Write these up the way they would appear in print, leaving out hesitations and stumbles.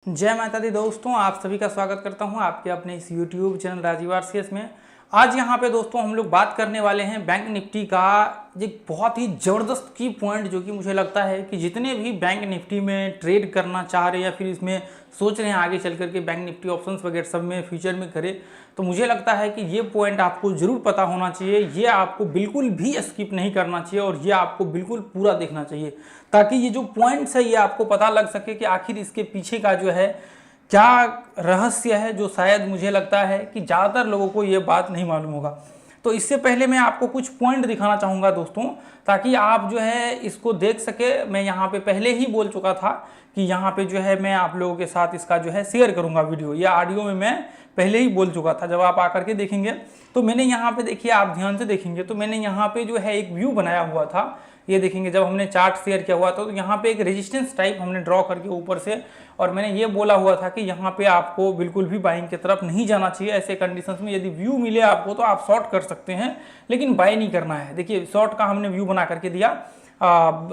जय माता दी दोस्तों, आप सभी का स्वागत करता हूं आपके अपने इस YouTube चैनल राजीव आरसीएस में। आज यहां पे दोस्तों हम लोग बात करने वाले हैं बैंक निफ्टी का एक बहुत ही ज़बरदस्त की पॉइंट, जो कि मुझे लगता है कि जितने भी बैंक निफ्टी में ट्रेड करना चाह रहे हैं या फिर इसमें सोच रहे हैं आगे चल करके बैंक निफ्टी ऑप्शंस वगैरह सब में फ्यूचर में करें, तो मुझे लगता है कि ये पॉइंट आपको ज़रूर पता होना चाहिए। ये आपको बिल्कुल भी स्किप नहीं करना चाहिए और ये आपको बिल्कुल पूरा देखना चाहिए, ताकि ये जो पॉइंट्स है ये आपको पता लग सके कि आखिर इसके पीछे का जो है क्या रहस्य है, जो शायद मुझे लगता है कि ज़्यादातर लोगों को ये बात नहीं मालूम होगा। तो इससे पहले मैं आपको कुछ पॉइंट दिखाना चाहूँगा दोस्तों, ताकि आप जो है इसको देख सके। मैं यहाँ पे पहले ही बोल चुका था कि यहाँ पे जो है मैं आप लोगों के साथ इसका जो है शेयर करूँगा वीडियो या ऑडियो में मैं पहले ही बोल चुका था। जब आप आकर के देखेंगे तो मैंने यहाँ पे देखिए, आप ध्यान से देखेंगे तो मैंने यहाँ पे जो है एक व्यू बनाया हुआ था। ये देखेंगे जब हमने चार्ट शेयर किया हुआ था तो यहाँ पे एक रेजिस्टेंस टाइप हमने ड्रॉ करके ऊपर से, और मैंने ये बोला हुआ था कि यहाँ पे आपको बिल्कुल भी बाइंग की तरफ नहीं जाना चाहिए। ऐसे कंडीशंस में यदि व्यू मिले आपको तो आप शॉर्ट कर सकते हैं, लेकिन बाय नहीं करना है। देखिए शॉर्ट का हमने व्यू बना करके दिया।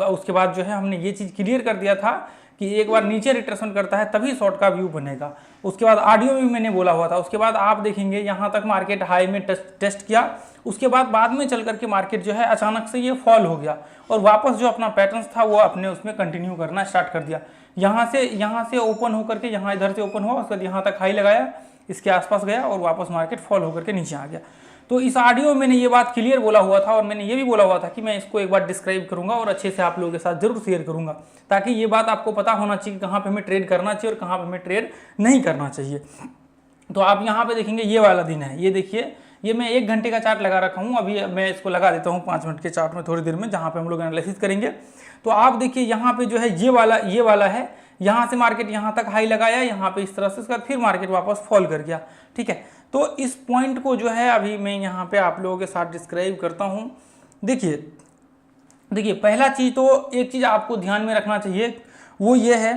उसके बाद जो है हमने ये चीज़ क्लियर कर दिया था कि एक बार नीचे रिट्रेसमेंट करता है तभी शॉर्ट का व्यू बनेगा। उसके बाद ऑडियो में मैंने बोला हुआ था। उसके बाद आप देखेंगे यहाँ तक मार्केट हाई में टेस्ट किया। उसके बाद में चल करके मार्केट जो है अचानक से ये फॉल हो गया और वापस जो अपना पैटर्न था वो अपने उसमें कंटिन्यू करना स्टार्ट कर दिया। यहाँ से ओपन होकर के यहाँ इधर से ओपन हुआ, उसके बाद यहाँ तक हाई लगाया, इसके आसपास गया और वापस मार्केट फॉल होकर के नीचे आ गया। तो इस ऑडियो में मैंने ये बात क्लियर बोला हुआ था और मैंने ये भी बोला हुआ था कि मैं इसको एक बार डिस्क्राइब करूंगा और अच्छे से आप लोगों के साथ जरूर शेयर करूंगा, ताकि ये बात आपको पता होना चाहिए कहाँ पे हमें ट्रेड करना चाहिए और कहाँ पे हमें ट्रेड नहीं करना चाहिए। तो आप यहाँ पे देखेंगे ये वाला दिन है, ये देखिए, ये मैं 1 घंटे का चार्ट लगा रखा हूँ। अभी मैं इसको लगा देता हूँ 5 मिनट के चार्ट में थोड़ी देर में, जहाँ पे हम लोग एनालिसिस करेंगे। तो आप देखिए यहाँ पे जो है ये वाला है, यहाँ से मार्केट यहाँ तक हाई लगाया, यहाँ पे इस तरह से, उसके बाद फिर मार्केट वापस फॉल कर गया। ठीक है, तो इस पॉइंट को जो है अभी मैं यहाँ पे आप लोगों के साथ डिस्क्राइब करता हूँ। देखिए पहला चीज़ तो एक चीज़ आपको ध्यान में रखना चाहिए, वो ये है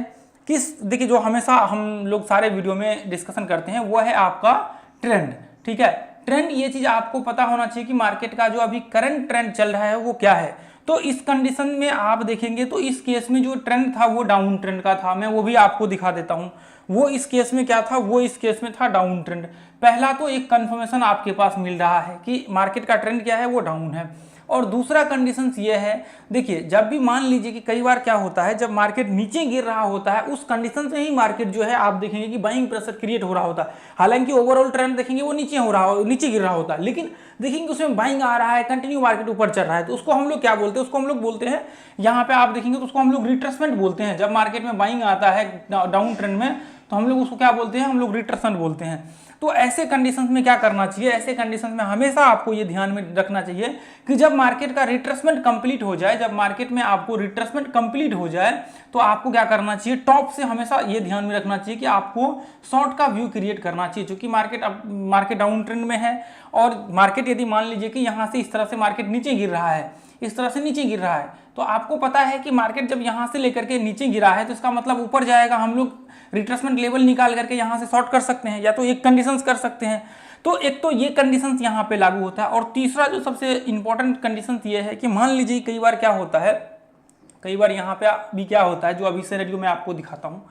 कि देखिए जो हमेशा हम लोग सारे वीडियो में डिस्कशन करते हैं वो है आपका ट्रेंड। ठीक है, ट्रेंड, ये चीज़ आपको पता होना चाहिए कि मार्केट का जो अभी करंट ट्रेंड चल रहा है वो क्या है। तो इस कंडीशन में आप देखेंगे तो इस केस में जो ट्रेंड था वो डाउन ट्रेंड का था। मैं वो भी आपको दिखा देता हूँ। वो इस केस में क्या था, वो इस केस में था डाउन ट्रेंड। पहला तो एक कंफर्मेशन आपके पास मिल रहा है कि मार्केट का ट्रेंड क्या है, वो डाउन है। और दूसरा कंडीशंस ये है, देखिए जब भी मान लीजिए कि कई बार क्या होता है, जब मार्केट नीचे गिर रहा होता है उस कंडीशन से ही मार्केट जो है आप देखेंगे कि बाइंग प्रेशर क्रिएट हो रहा होता है। हालांकि ओवरऑल ट्रेंड देखेंगे वो नीचे गिर रहा होता है, लेकिन देखेंगे उसमें बाइंग आ रहा है, कंटिन्यू मार्केट ऊपर चल रहा है। तो उसको हम लोग क्या बोलते हैं, उसको हम लोग बोलते हैं, यहाँ पे आप देखेंगे तो उसको हम लोग रिट्रेसमेंट बोलते हैं। जब मार्केट में बाइंग आता है डाउन ट्रेंड में तो हम लोग उसको क्या बोलते हैं, हम लोग रिट्रेसमेंट बोलते हैं। तो ऐसे कंडीशंस में क्या करना चाहिए, ऐसे कंडीशंस में हमेशा आपको ये ध्यान में रखना चाहिए कि जब मार्केट का रिट्रेसमेंट कंप्लीट हो जाए, जब मार्केट में आपको रिट्रेसमेंट कंप्लीट हो जाए तो आपको क्या करना चाहिए, टॉप से हमेशा ये ध्यान में रखना चाहिए कि आपको शॉर्ट का व्यू क्रिएट करना चाहिए। क्योंकि मार्केट डाउन ट्रेंड में है और मार्केट यदि मान लीजिए कि यहाँ से इस तरह से मार्केट नीचे गिर रहा है, इस तरह से नीचे गिर रहा है, तो आपको पता है कि मार्केट जब यहाँ से लेकर के नीचे गिरा है तो इसका मतलब ऊपर जाएगा। हम लोग रिट्रेसमेंट लेवल निकाल करके यहाँ से शॉर्ट कर सकते हैं या तो एक कंडीशंस कर सकते हैं। तो एक तो ये कंडीशंस यहाँ पे लागू होता है। और तीसरा जो सबसे इंपॉर्टेंट कंडीशंस ये है कि मान लीजिए कई बार क्या होता है, कई बार यहाँ पे भी क्या होता है, जो अभी सिनेरियो में आपको दिखाता हूँ,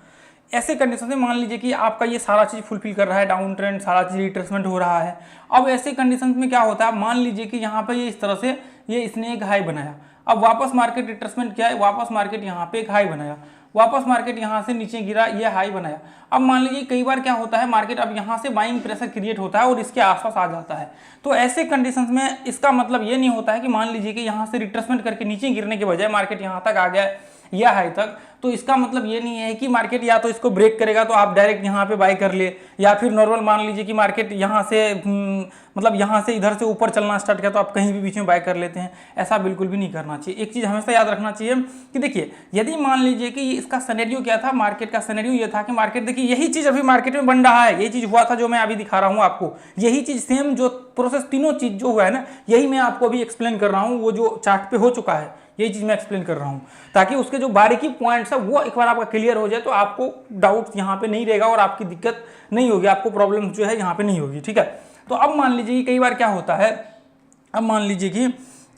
ऐसे कंडीशन में मान लीजिए कि आपका ये सारा चीज़ फुलफिल कर रहा है, डाउन ट्रेंड सारा चीज़ रिट्रेसमेंट हो रहा है। अब ऐसे कंडीशन में क्या होता है, मान लीजिए कि यहाँ पे ये इस तरह से इसने एक हाई बनाया, अब वापस मार्केट रिट्रेसमेंट किया है, वापस मार्केट यहाँ पे एक हाई बनाया, वापस मार्केट यहाँ से नीचे गिरा, ये हाई बनाया। अब मान लीजिए कई बार क्या होता है, मार्केट अब यहाँ से बाइंग प्रेशर क्रिएट होता है और इसके आसपास आ जाता है। तो ऐसे कंडीशंस में इसका मतलब ये नहीं होता है कि मान लीजिए कि यहाँ से रिट्रेसमेंट करके नीचे गिरने के बजाय मार्केट यहाँ तक आ गया या हाई तक, तो इसका मतलब ये नहीं है कि मार्केट या तो इसको ब्रेक करेगा तो आप डायरेक्ट यहाँ पे बाय कर ले, या फिर नॉर्मल मान लीजिए कि मार्केट यहाँ से मतलब यहाँ से इधर से ऊपर चलना स्टार्ट किया तो आप कहीं भी बीच में बाय कर लेते हैं। ऐसा बिल्कुल भी नहीं करना चाहिए। एक चीज़ हमेशा याद रखना चाहिए कि देखिए यदि मान लीजिए कि इसका सिनेरियो क्या था, मार्केट का सिनेरियो ये था कि मार्केट, देखिए यही चीज़ अभी मार्केट में बन रहा है, यही चीज़ हुआ था जो मैं अभी दिखा रहा हूँ आपको, यही चीज़ सेम जो प्रोसेस तीनों चीज़ जो हुआ है ना, यही मैं आपको अभी एक्सप्लेन कर रहा हूँ। वो जो चार्ट पे हो चुका है यही चीज़ मैं एक्सप्लेन कर रहा हूँ, ताकि उसके जो बारीकी पॉइंट्स है वो एक बार आपका क्लियर हो जाए तो आपको डाउट यहाँ पे नहीं रहेगा और आपकी दिक्कत नहीं होगी, आपको प्रॉब्लम जो है यहाँ पे नहीं होगी। ठीक है, तो अब मान लीजिए कि कई बार क्या होता है, अब मान लीजिए कि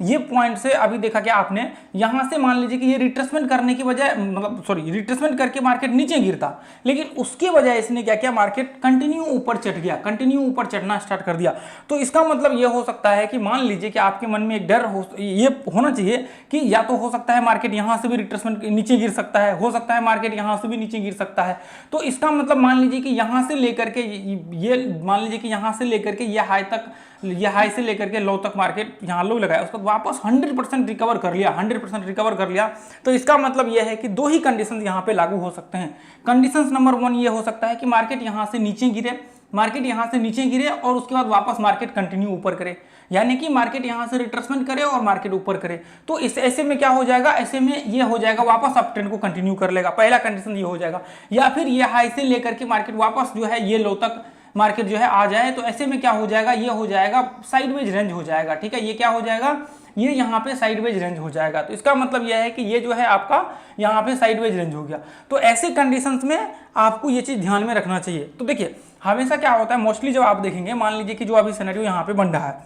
ये पॉइंट से अभी देखा क्या आपने, यहां से मान लीजिए कि ये रिट्रेसमेंट करने की बजाय, मतलब सॉरी, रिट्रेसमेंट करके मार्केट नीचे गिरता, लेकिन उसके बजाय इसने क्या किया, मार्केट कंटिन्यू ऊपर चढ़ गया, कंटिन्यू ऊपर चढ़ना स्टार्ट कर दिया। तो इसका मतलब ये हो सकता है कि मान लीजिए कि आपके मन में एक डर ये होना चाहिए कि या तो हो सकता है मार्केट यहां से भी रिट्रेसमेंट नीचे गिर सकता है, हो सकता है मार्केट यहां से भी नीचे गिर सकता है। तो इसका मतलब मान लीजिए कि यहां से लेकर के ये, मान लीजिए कि यहां से लेकर के ये हाई तक, ये हाई से लेकर के लो तक मार्केट यहाँ लो लगाया, उसके बाद वापस 100% रिकवर कर लिया, 100% रिकवर कर लिया। तो इसका मतलब यह है कि दो ही कंडीशन यहाँ पे लागू हो सकते हैं। कंडीशंस नंबर 1 ये हो सकता है कि मार्केट यहाँ से नीचे गिरे, मार्केट यहाँ से नीचे गिरे और उसके बाद वापस मार्केट कंटिन्यू ऊपर करे, यानी कि मार्केट यहाँ से रिट्रेसमेंट करे और मार्केट ऊपर करे। तो इस ऐसे में क्या हो जाएगा, ऐसे में ये हो जाएगा वापस अप ट्रेंड को कंटिन्यू कर लेगा, पहला कंडीशन ये हो जाएगा। या फिर ये हाई से लेकर के मार्केट वापस जो है ये लो तक मार्केट जो है आ जाए, तो ऐसे में क्या हो जाएगा, ये हो जाएगा साइडवेज रेंज हो जाएगा। ठीक है, ये क्या हो जाएगा, ये यहाँ पे साइडवेज रेंज हो जाएगा। तो इसका मतलब यह है कि ये जो है आपका यहाँ पे साइडवेज रेंज हो गया। तो ऐसे कंडीशंस में आपको ये चीज ध्यान में रखना चाहिए। तो देखिए हमेशा क्या होता है, मोस्टली जब आप देखेंगे, मान लीजिए कि जो अभी सिनेरियो यहाँ पे बन रहा है,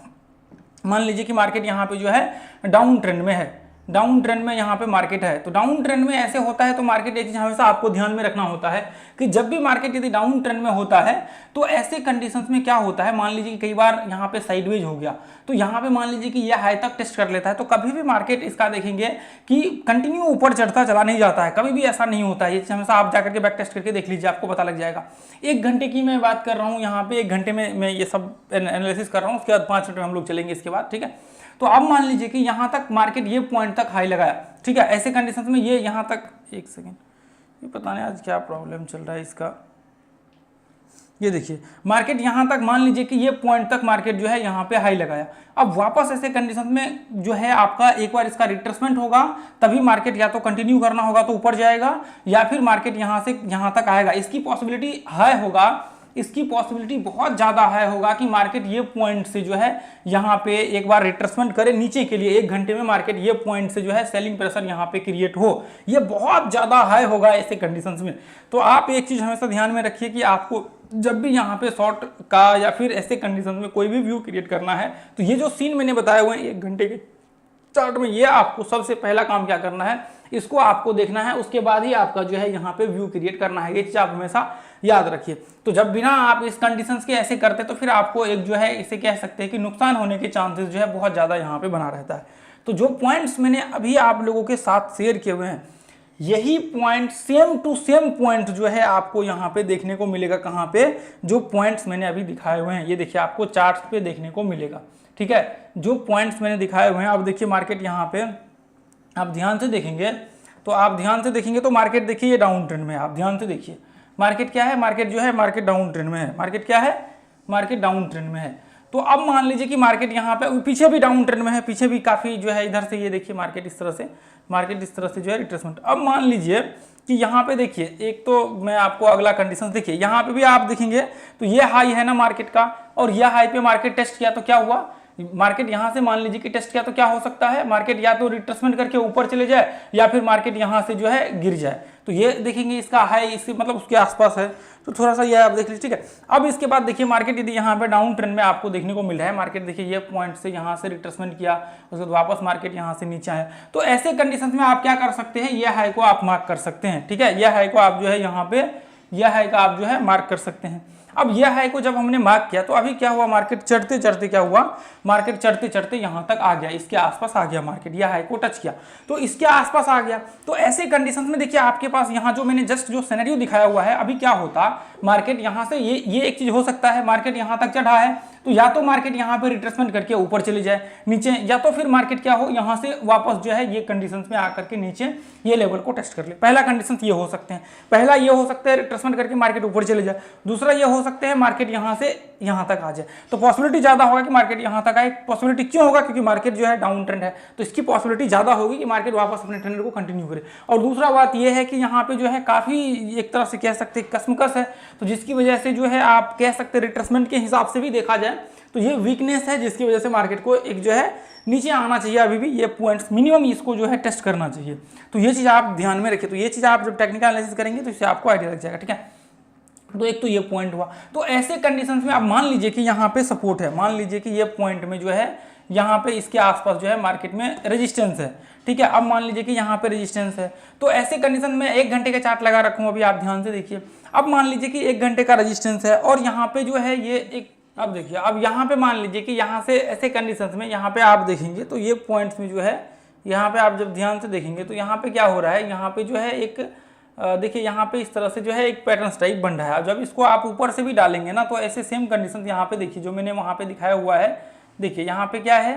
मान लीजिए कि मार्केट यहाँ पे जो है डाउन ट्रेंड में है, डाउन ट्रेंड में यहाँ पे मार्केट है। तो डाउन ट्रेंड में ऐसे होता है, तो मार्केट एक चीज हमेशा आपको ध्यान में रखना होता है कि जब भी मार्केट यदि डाउन ट्रेंड में होता है तो ऐसे कंडीशंस में क्या होता है, मान लीजिए कि कई बार यहाँ पे साइडवेज हो गया, तो यहाँ पे मान लीजिए कि ये हाई तक टेस्ट कर लेता है, तो कभी भी मार्केट इसका देखेंगे कि कंटिन्यू ऊपर चढ़ता चला नहीं जाता है, कभी भी ऐसा नहीं होता है। ये हमेशा आप जाकर के बैक टेस्ट करके देख लीजिए, आपको पता लग जाएगा। 1 घंटे की मैं बात कर रहा हूँ, यहाँ पे 1 घंटे में मैं ये सब एनालिसिस कर रहा हूँ, उसके बाद 5 मिनट में हम लोग चलेंगे इसके बाद। ठीक है, तो अब मान लीजिए कि यहाँ तक मार्केट ये पॉइंट तक हाई लगाया। ठीक है, ऐसे कंडीशंस में ये यहाँ तक, एक सेकेंड, ये पता नहीं आज क्या प्रॉब्लम चल रहा है इसका। ये देखिए मार्केट यहाँ तक, मान लीजिए कि ये पॉइंट तक मार्केट जो है यहाँ पे हाई लगाया। अब वापस ऐसे कंडीशन में जो है आपका एक बार इसका रिट्रेसमेंट होगा, तभी मार्केट या तो कंटिन्यू करना होगा तो ऊपर जाएगा, या फिर मार्केट यहाँ से यहाँ तक आएगा। इसकी पॉसिबिलिटी हाई होगा, इसकी पॉसिबिलिटी बहुत ज़्यादा हाई होगा कि मार्केट ये पॉइंट से जो है यहाँ पे एक बार रिट्रेसमेंट करे नीचे के लिए, 1 घंटे में मार्केट ये पॉइंट से जो है सेलिंग प्रेशर यहाँ पे क्रिएट हो, ये बहुत ज़्यादा हाई होगा ऐसे कंडीशंस में। तो आप एक चीज़ हमेशा ध्यान में रखिए कि आपको जब भी यहाँ पे शॉर्ट का या फिर ऐसे कंडीशन में कोई भी व्यू क्रिएट करना है, तो ये जो सीन मैंने बताए हुए हैं 1 घंटे के चार्ट में, ये आपको सबसे पहला काम क्या करना है, इसको आपको देखना है, उसके बाद ही आपका जो है यहाँ पे व्यू क्रिएट करना है। ये चीज़ आप हमेशा याद रखिए। तो जब बिना आप इस कंडीशंस के ऐसे करते तो फिर आपको एक जो है इसे कह सकते हैं कि नुकसान होने के चांसेस जो है बहुत ज़्यादा यहाँ पे बना रहता है। तो जो पॉइंट्स मैंने अभी आप लोगों के साथ शेयर किए हुए हैं, यही point same to same point जो है आपको यहाँ पे देखने को मिलेगा। कहाँ पे, जो पॉइंट्स मैंने अभी दिखाए हुए हैं, ये देखिए आपको चार्ट्स पे देखने को मिलेगा। ठीक है, जो पॉइंट्स मैंने दिखाए हुए हैं, अब देखिए मार्केट यहाँ पे आप ध्यान से देखेंगे, तो आप ध्यान से देखेंगे तो मार्केट देखिए ये डाउन ट्रेंड में है। आप ध्यान से देखिए मार्केट क्या है, मार्केट जो है मार्केट डाउन ट्रेंड में है। मार्केट क्या है, मार्केट डाउन ट्रेंड में है। तो अब मान लीजिए कि मार्केट यहाँ पे पीछे भी डाउन ट्रेंड में है, पीछे भी काफी जो है इधर से ये देखिए मार्केट इस तरह से, मार्केट इस तरह से जो है रिट्रेसमेंट। अब मान लीजिए कि यहाँ पे देखिए, एक तो मैं आपको अगला कंडीशन देखिए, यहाँ पे भी आप देखेंगे तो ये हाई है ना मार्केट का, और यह हाई पे मार्केट टेस्ट किया तो क्या हुआ, मार्केट यहां से मान लीजिए कि टेस्ट किया तो क्या हो सकता है, मार्केट या तो रिट्रेसमेंट करके ऊपर चले जाए या फिर मार्केट यहां से जो है गिर जाए। तो ये देखेंगे इसका हाई इसके मतलब उसके आसपास है, तो थोड़ा सा ये आप देख लीजिए। ठीक है, अब इसके बाद देखिए मार्केट यदि यहाँ पे डाउन ट्रेंड में आपको देखने को मिल रहा है, मार्केट देखिए ये पॉइंट से यहाँ से रिट्रेसमेंट किया, उसके बाद वापस मार्केट यहाँ से नीचे आया, तो ऐसे कंडीशन में आप क्या कर सकते हैं, ये हाई को आप मार्क कर सकते हैं। ठीक है, यह हाई को आप जो है यहाँ पे, यह हाई का आप जो है मार्क कर सकते हैं। अब यह हाई को जब हमने मार्क किया तो अभी क्या हुआ, मार्केट चढ़ते चढ़ते क्या हुआ, मार्केट चढ़ते चढ़ते यहां तक आ गया, इसके आसपास आ गया मार्केट, यह हाई को टच किया तो इसके आसपास आ गया। तो ऐसे कंडीशंस में देखिए आपके पास यहाँ जो मैंने जस्ट जो सिनेरियो दिखाया हुआ है, अभी क्या होता, मार्केट यहां से ये एक चीज हो सकता है, मार्केट यहां तक चढ़ा है तो या तो मार्केट यहाँ पे रिट्रेसमेंट करके ऊपर चले जाए नीचे, या तो फिर मार्केट क्या हो, यहाँ से वापस जो है ये कंडीशंस में आकर के नीचे ये लेवल को टेस्ट कर ले। पहला कंडीशन ये हो सकते हैं, पहला ये हो सकता है रिट्रेसमेंट करके मार्केट ऊपर चले जाए, दूसरा ये हो सकते हैं मार्केट यहाँ से यहाँ तक आ जाए। तो पॉसिबिलिटी ज्यादा होगा कि मार्केट यहाँ तक आए। पॉसिबिलिटी क्यों होगा, क्योंकि मार्केट जो है डाउन ट्रेंड है, तो इसकी पॉसिबिलिटी ज्यादा होगी कि मार्केट वापस अपने ट्रेंड को कंटिन्यू करे। और दूसरा बात यह है कि यहाँ पे जो है काफी एक तरह से कह सकते हैं कसमकस है, तो जिसकी वजह से जो है आप कह सकते हैं रिट्रेसमेंट के हिसाब से भी देखा जाए तो ये वीकनेस है, जिसकी वजह से मार्केट को एक जो है नीचे आना चाहिए। अभी भी ये पॉइंट्स मिनिमम इसको जो है टेस्ट करना चाहिए। तो ये चीज़ आप ध्यान में रखिए। तो ये चीज़ आप जब टेक्निकल एनालिसिस करेंगे तो इससे आपको आइडिया लग जाएगा। ठीक है, तो एक तो ये पॉइंट हुआ। तो ऐसे कंडीशंस में आप मान लीजिए कि यहाँ पे सपोर्ट है, मान लीजिए कि ये पॉइंट में जो है यहाँ पे इसके आसपास जो है मार्केट में रेजिस्टेंस है, ठीक है। अब मान लीजिए कि यहाँ पे रेजिस्टेंस है, तो ऐसे कंडीशन में 1 घंटे का चार्ट लगा रखूँ, अभी आप ध्यान से देखिए। अब मान लीजिए कि 1 घंटे का रेजिस्टेंस है और यहाँ पे जो है ये एक, अब देखिए, अब यहाँ पे मान लीजिए कि यहाँ से ऐसे कंडीशंस में यहाँ पे आप देखेंगे तो ये पॉइंट्स में जो है, यहाँ पे आप जब ध्यान से देखेंगे तो यहाँ पे क्या हो रहा है, यहाँ पे जो है एक देखिए यहाँ पे इस तरह से जो है एक पैटर्न टाइप बन रहा है। जब इसको आप ऊपर से भी डालेंगे ना तो ऐसे सेम कंडीशन यहाँ पे देखिए जो मैंने वहाँ पे दिखाया हुआ है, देखिए यहाँ पे क्या है,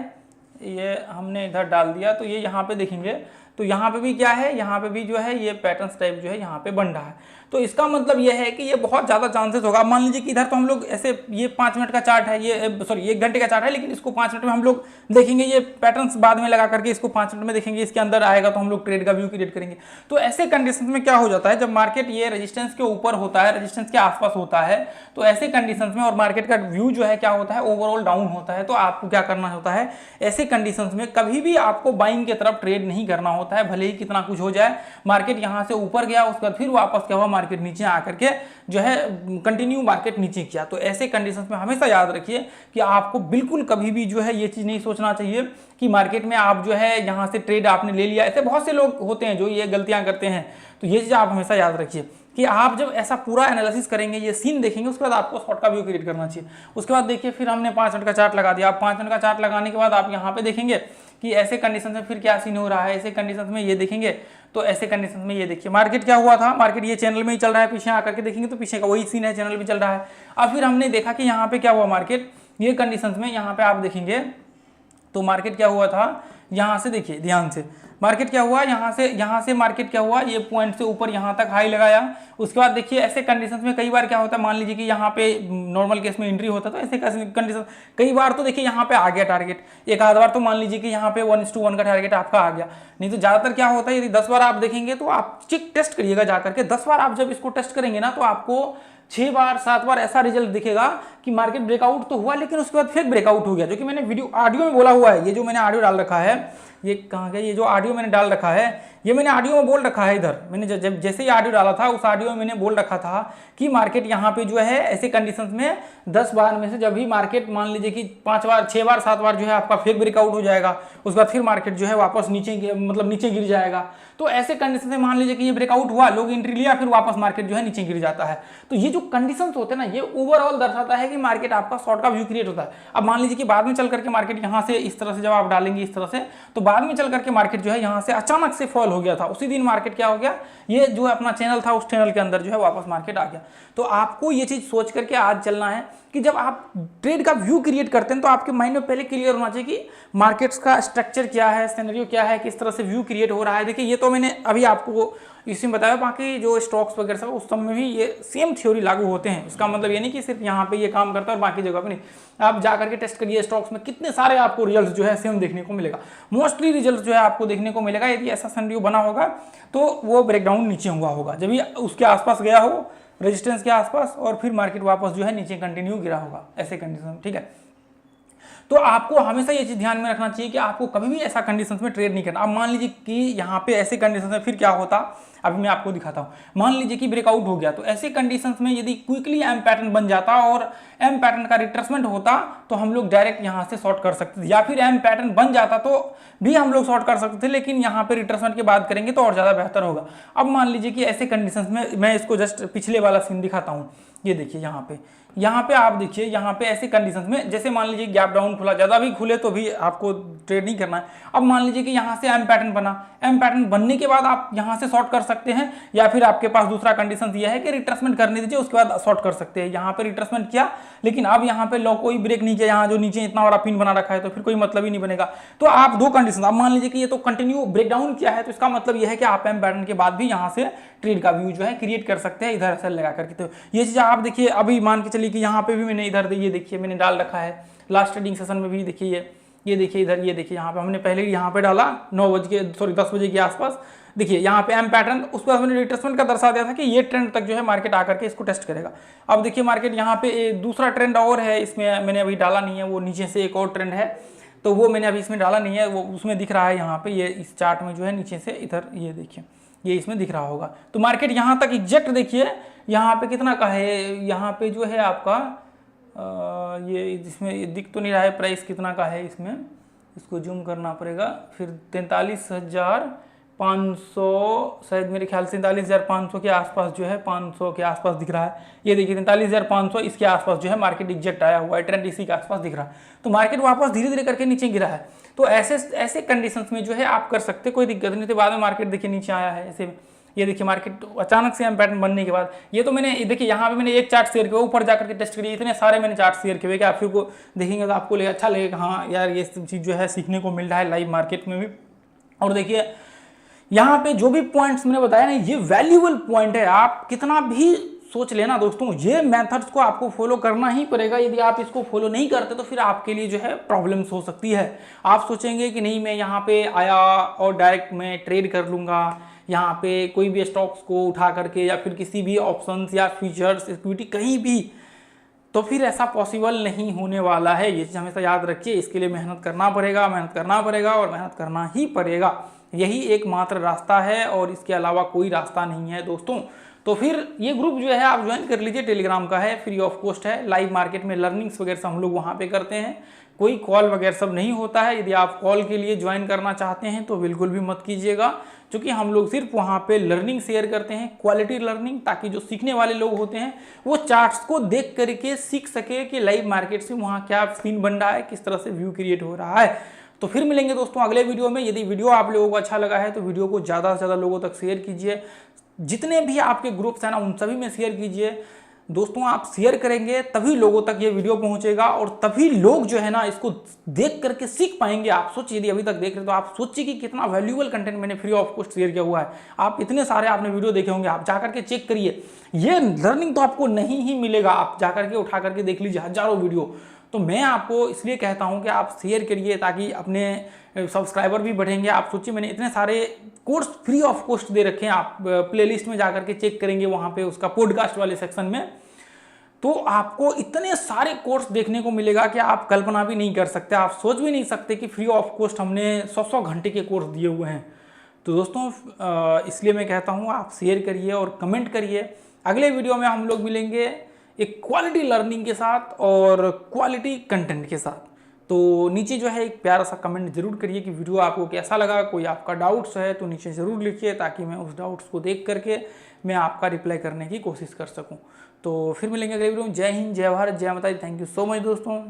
ये हमने इधर डाल दिया, तो ये यहाँ पे देखेंगे तो यहाँ पे भी क्या है, यहाँ पे भी जो है ये पैटर्न टाइप जो है यहाँ पे बन रहा है। तो इसका मतलब ये है कि ये बहुत ज़्यादा चांसेस होगा। मान लीजिए कि इधर तो हम लोग ऐसे, ये 5 मिनट का चार्ट है, ये सॉरी 1 घंटे का चार्ट है, लेकिन इसको 5 मिनट में हम लोग देखेंगे, ये पैटर्न्स बाद में लगा करके इसको 5 मिनट में देखेंगे, इसके अंदर आएगा तो हम लोग ट्रेड का व्यू क्रिएट करेंगे। तो ऐसे कंडीशन में क्या हो जाता है, जब मार्केट ये रेजिस्टेंस के ऊपर होता है, रेजिस्टेंस के आसपास होता है, तो ऐसे कंडीशन में और मार्केट का व्यू जो है क्या होता है, ओवरऑल डाउन होता है। तो आपको क्या करना होता है, ऐसे कंडीशन में कभी भी आपको बाइंग की तरफ ट्रेड नहीं करना होता है, भले ही कितना कुछ हो जाए। मार्केट यहाँ से ऊपर गया, उसके बाद फिर वापस क्या हुआ, मार्केट नीचे आकर के जो है कंटिन्यू मार्केट नीचे किया। तो ऐसे कंडीशंस में हमेशा याद रखिए कि आपको बिल्कुल कभी भी जो है ये चीज़ नहीं सोचना चाहिए कि मार्केट में आप जो है यहाँ से ट्रेड आपने ले लिया। ऐसे बहुत से लोग होते हैं जो ये गलतियां करते हैं। तो ये चीज़ आप हमेशा याद रखिए कि आप जब ऐसा पूरा एनालिसिस करेंगे, ये सीन देखेंगे, उसके बाद आपको शॉर्ट का व्यू क्रिएट करना चाहिए। उसके बाद देखिए फिर हमने 5 मिनट का चार्ट लगा दिया। आप 5 मिनट का चार्ट लगाने के बाद आप यहाँ पे देखेंगे कि ऐसे कंडीशन में फिर क्या सीन हो रहा है। ऐसे कंडीशन में ये देखेंगे तो ऐसे कंडीशन में ये देखिए मार्केट क्या हुआ था, मार्केट ये चैनल में ही चल रहा है, पीछे आकर के देखेंगे तो पीछे का वही सीन है, चैनल भी चल रहा है। अब फिर हमने देखा कि यहाँ पे क्या हुआ, मार्केट ये कंडीशन में यहाँ पे आप देखेंगे तो मार्केट क्या हुआ था, यहाँ से देखिए ध्यान से, मार्केट क्या हुआ, यहाँ से मार्केट क्या हुआ, ये पॉइंट से ऊपर यहाँ तक हाई लगाया। उसके बाद देखिए ऐसे कंडीशंस में कई बार क्या होता है, मान लीजिए कि यहाँ पे नॉर्मल केस में एंट्री होता है तो ऐसे कंडीशन कई बार तो देखिए यहाँ पे आ गया टारगेट, एक आध बार तो मान लीजिए कि यहाँ पे 1:1 का टारगेट आपका आ गया। नहीं तो ज़्यादातर क्या होता है, यदि 10 बार आप देखेंगे तो आप चेक टेस्ट करिएगा जाकर के। 10 बार आप जब इसको टेस्ट करेंगे ना तो आपको 6 बार 7 बार ऐसा रिजल्ट दिखेगा कि मार्केट ब्रेकआउट तो हुआ लेकिन उसके बाद फिर ब्रेकआउट हो गया, जो कि मैंने वीडियो ऑडियो में बोला हुआ है। ये जो मैंने ऑडियो डाल रखा है, ये कहाँ गया, ये जो ऑडियो मैंने डाल रखा है, ये मैंने ऑडियो में बोल रखा है। इधर मैंने जब जैसे ही ऑडियो डाला था उस ऑडियो में मैंने बोल रखा था कि मार्केट यहाँ पे जो है ऐसे कंडीशंस में 10 बार में से जब भी मार्केट मान लीजिए कि 5 बार 6 बार 7 बार जो है आपका फेक ब्रेकआउट हो जाएगा, उसके बाद फिर मार्केट जो है वापस नीचे मतलब नीचे गिर जाएगा। तो ऐसे कंडीशन में मान लीजिए कि ये ब्रेकआउट हुआ, लोग एंट्री लिया, फिर वापस मार्केट जो है नीचे गिर जाता है। तो ये जो कंडीशंस होते हैं ना, ये ओवरऑल दर्शाता है कि मार्केट आपका शॉर्ट का व्यू क्रिएट होता है। अब मान लीजिए कि बाद में चल करके मार्केट यहाँ से इस तरह से जब आप डालेंगे इस तरह से, तो बाद में चल करके मार्केट जो है यहाँ से अचानक से फॉल हो गया था, उसी दिन मार्केट क्या हो गया, ये जो अपना चैनल था उस चैनल के अंदर जो है वापस मार्केट आ गया। तो आपको ये चीज सोच करके आज चलना है कि जब आप ट्रेड का व्यू क्रिएट करते हैं तो आपके माइंड में पहले क्लियर होना चाहिए कि मार्केट्स का स्ट्रक्चर क्या है, सिनेरियो क्या है, किस तरह से व्यू क्रिएट हो रहा है। देखिए ये तो मैंने अभी आपको इसमें बताया, बाकी जो स्टॉक्स वगैरह सब उस सब में भी ये सेम थ्योरी लागू होते हैं। इसका मतलब ये नहीं कि सिर्फ यहाँ पे ये काम करता है और बाकी जगह पे नहीं। आप जा करके टेस्ट करिए स्टॉक्स में, कितने सारे आपको रिजल्ट जो है सेम देखने को मिलेगा। मोस्टली रिजल्ट जो है आपको देखने को मिलेगा, यदि ऐसा सिनेरियो बना होगा तो वो ब्रेकडाउन नीचे हुआ होगा, जब भी उसके आसपास गया हो रेजिस्टेंस के आसपास, और फिर मार्केट वापस जो है नीचे कंटिन्यू गिरा होगा ऐसे कंडीशन, ठीक है। तो आपको हमेशा ये चीज ध्यान में रखना चाहिए कि आपको कभी भी ऐसा कंडीशंस में ट्रेड नहीं करना। अब मान लीजिए कि यहाँ पे ऐसे कंडीशंस में फिर क्या होता, अभी मैं आपको दिखाता हूँ। मान लीजिए कि ब्रेकआउट हो गया, तो ऐसे कंडीशंस में यदि क्विकली एम पैटर्न बन जाता और एम पैटर्न का रिट्रेसमेंट होता तो हम लोग डायरेक्ट यहाँ से शॉर्ट कर सकते थे, या फिर एम पैटर्न बन जाता तो भी हम लोग शॉर्ट कर सकते थे, लेकिन यहाँ पे रिट्रेसमेंट की बात करेंगे तो और ज़्यादा बेहतर होगा। अब मान लीजिए कि ऐसे कंडीशंस में मैं इसको जस्ट पिछले वाला सीन दिखाता हूँ। ये देखिए यहाँ पे आप देखिए, यहाँ पे ऐसे कंडीशंस में जैसे मान लीजिए गैप डाउन खुला, ज़्यादा भी खुले तो भी आपको ट्रेड नहीं करना है। अब मान लीजिए कि यहाँ से एम पैटर्न बना, एम पैटर्न बनने के बाद आप यहाँ से शॉर्ट कर सकते हैं, या फिर आपके पास दूसरा कंडीशन यह है कि रिट्रेसमेंट करने दीजिए उसके बाद शॉर्ट कर सकते हैं। यहाँ पे रिट्रेसमेंट किया लेकिन अब यहाँ पे लो कोई ब्रेक नहीं किया, यहाँ जो नीचे इतना बड़ा पिन बना रखा है तो फिर कोई मतलब ही नहीं बनेगा। तो आप दो कंडीशन, अब मान लीजिए कि ये तो कंटिन्यू ब्रेकडाउन किया है, तो इसका मतलब यह है कि आप एम पैटर्न के बाद भी यहाँ से ट्रेड का व्यू जो है क्रिएट कर सकते हैं इधर सेल लगा करके। तो ये चीज़ आप देखिए, अभी मान के चलिए कि यहाँ पे भी मैंने इधर ये देखिए मैंने डाल रखा है, लास्ट ट्रेडिंग सेशन में भी देखिए ये देखिए इधर, ये देखिए यहाँ पे हमने पहले यहाँ पे डाला 10 बजे के आसपास। देखिए यहाँ पे एम पैटर्न, उसके बाद मैंने रिट्रेसमेंट का दर्शा दिया था कि ये ट्रेंड तक जो है मार्केट आकर के इसको टेस्ट करेगा। अब देखिए मार्केट यहाँ पे दूसरा ट्रेंड और है, इसमें मैंने अभी डाला नहीं है, वो नीचे से एक और ट्रेंड है तो वो मैंने अभी इसमें डाला नहीं है, वो उसमें दिख रहा है यहाँ पे, ये इस चार्ट में जो है नीचे से इधर ये देखिए ये इसमें दिख रहा होगा। तो मार्केट यहाँ तक एग्जैक्ट देखिए यहाँ पे कितना का है, यहाँ पे जो है आपका ये इसमें दिख तो नहीं रहा है प्राइस कितना का है इसमें, इसको जूम करना पड़ेगा, फिर 43,500 शायद मेरे ख्याल से 43,500 के आसपास जो है, 500 के आसपास दिख रहा है। ये देखिए 43,500 इसके आसपास जो है मार्केट एग्जैक्ट आया हुआ है, ट्रेंड इसी के आसपास दिख रहा है। तो मार्केट वापस धीरे धीरे करके नीचे गिरा है। तो ऐसे कंडीशंस में जो है आप कर सकते, कोई दिक्कत नहीं। तो बाद में मार्केट देखिए नीचे आया है ऐसे, ये देखिए मार्केट अचानक से हम पैटर्न बनने के बाद, ये तो मैंने देखिए यहाँ पे मैंने एक चार्ट शेयर किया, ऊपर जाकर के टेस्ट करिए, इतने सारे मैंने चार्ट शेयर किए कि आप फिर को देखेंगे तो आपको अच्छा लगेगा, हाँ यार ये चीज़ जो है सीखने को मिल रहा है लाइव मार्केट में भी। और देखिए यहाँ पे जो भी पॉइंट्स मैंने बताया ना, ये वैल्यूएबल पॉइंट है। आप कितना भी सोच लेना दोस्तों, ये मेथड्स को आपको फॉलो करना ही पड़ेगा। यदि आप इसको फॉलो नहीं करते तो फिर आपके लिए जो है प्रॉब्लम्स हो सकती है। आप सोचेंगे कि नहीं मैं यहाँ पे आया और डायरेक्ट मैं ट्रेड कर लूँगा, यहाँ पे कोई भी स्टॉक्स को उठा करके या फिर किसी भी ऑप्शंस या फ्यूचर्स इक्विटी कहीं भी, तो फिर ऐसा पॉसिबल नहीं होने वाला है। ये चीज़ हमेशा याद रखिए। इसके लिए मेहनत करना पड़ेगा और मेहनत करना ही पड़ेगा। यही एकमात्र रास्ता है और इसके अलावा कोई रास्ता नहीं है दोस्तों। तो फिर ये ग्रुप जो है आप ज्वाइन कर लीजिए, टेलीग्राम का है, फ्री ऑफ कॉस्ट है। लाइव मार्केट में लर्निंग्स वगैरह सब हम लोग वहाँ पे करते हैं, कोई कॉल वगैरह सब नहीं होता है। यदि आप कॉल के लिए ज्वाइन करना चाहते हैं तो बिल्कुल भी मत कीजिएगा, क्योंकि हम लोग सिर्फ वहाँ पे लर्निंग शेयर करते हैं, क्वालिटी लर्निंग, ताकि जो सीखने वाले लोग होते हैं वो चार्ट्स को देख करके सीख सके कि लाइव मार्केट से वहाँ क्या सीन बन रहा है, किस तरह से व्यू क्रिएट हो रहा है। तो फिर मिलेंगे दोस्तों अगले वीडियो में। यदि वीडियो आप लोगों को अच्छा लगा है तो वीडियो को ज़्यादा से ज़्यादा लोगों तक शेयर कीजिए। जितने भी आपके ग्रुप्स हैं ना उन सभी में शेयर कीजिए दोस्तों। आप शेयर करेंगे तभी लोगों तक ये वीडियो पहुंचेगा और तभी लोग जो है ना इसको देख करके सीख पाएंगे। आप सोचिए, यदि अभी तक देख रहे तो आप सोचिए कि कितना वैल्यूएबल कंटेंट मैंने फ्री ऑफ कॉस्ट शेयर किया हुआ है। आप इतने सारे आपने वीडियो देखे होंगे, आप जाकर के चेक करिए। ये लर्निंग तो आपको नहीं ही मिलेगा, आप जाकर के उठा करके देख लीजिए हजारों वीडियो। तो मैं आपको इसलिए कहता हूं कि आप शेयर करिए ताकि अपने सब्सक्राइबर भी बढ़ेंगे। आप सोचिए मैंने इतने सारे कोर्स फ्री ऑफ कॉस्ट दे रखे हैं, आप प्लेलिस्ट में जाकर के चेक करेंगे वहाँ पे उसका पॉडकास्ट वाले सेक्शन में, तो आपको इतने सारे कोर्स देखने को मिलेगा कि आप कल्पना भी नहीं कर सकते। आप सोच भी नहीं सकते कि फ्री ऑफ कॉस्ट हमने 100 घंटे के कोर्स दिए हुए हैं। तो दोस्तों इसलिए मैं कहता हूँ आप शेयर करिए और कमेंट करिए। अगले वीडियो में हम लोग मिलेंगे एक क्वालिटी लर्निंग के साथ और क्वालिटी कंटेंट के साथ। तो नीचे जो है एक प्यारा सा कमेंट जरूर करिए कि वीडियो आपको कैसा लगा। कोई आपका डाउट्स है तो नीचे ज़रूर लिखिए, ताकि मैं उस डाउट्स को देख करके मैं आपका रिप्लाई करने की कोशिश कर सकूं। तो फिर मिलेंगे अगले वीडियो में। जय हिंद, जय भारत, जय माता दी। थैंक यू सो मच दोस्तों।